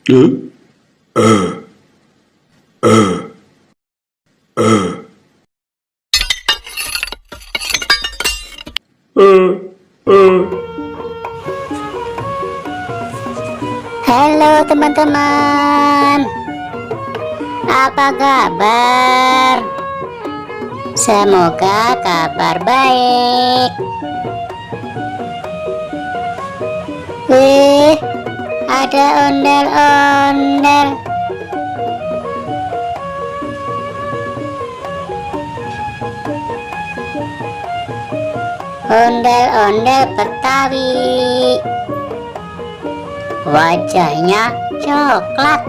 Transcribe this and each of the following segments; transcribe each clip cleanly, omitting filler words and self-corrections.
Halo teman-teman, apa kabar? Semoga kabar baik. Wih, ada ondel-ondel. Ondel-ondel Betawi. Wajahnya coklat,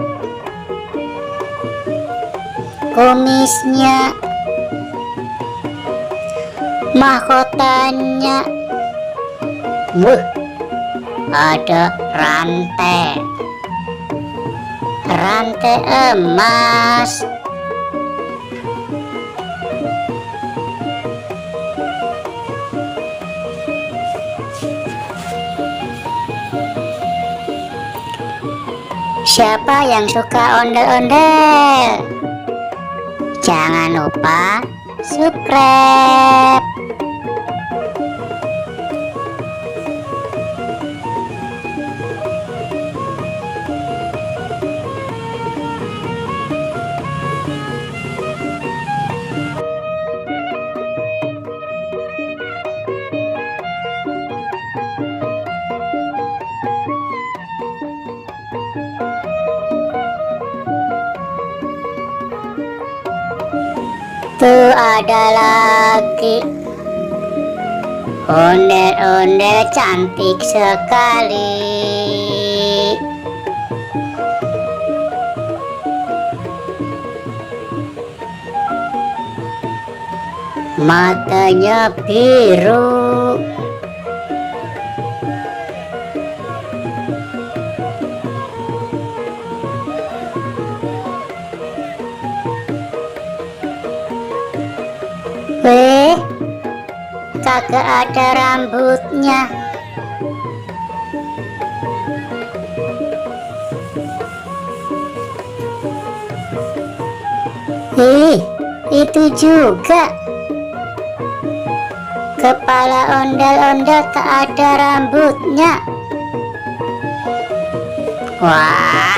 kumisnya, mahkotanya, ada rantai emas. Siapa yang suka ondel-ondel? Jangan lupa subscribe. Tuh ada lagi ondel-ondel cantik sekali. Matanya biru. Weh, kagak ada rambutnya. Itu juga. Kepala ondel-ondel tak ada rambutnya. Wah,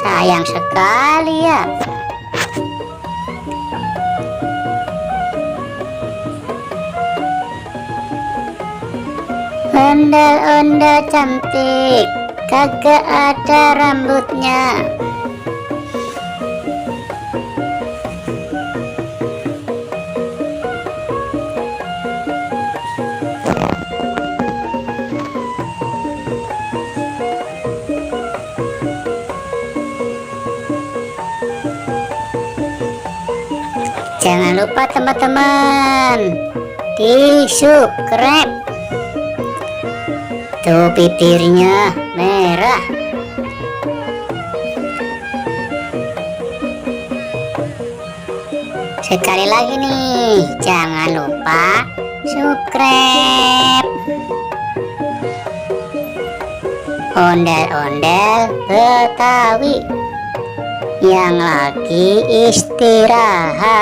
sayang sekali ya. Ondel-ondel cantik, kagak ada rambutnya. Jangan lupa teman-teman di subscribe. Tuh bibirnya merah. Sekali lagi nih, jangan lupa subscribe. Ondel-ondel Betawi yang lagi istirahat.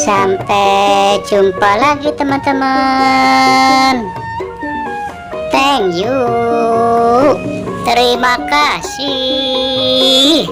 Sampai jumpa lagi teman-teman. Thank you. Terima kasih.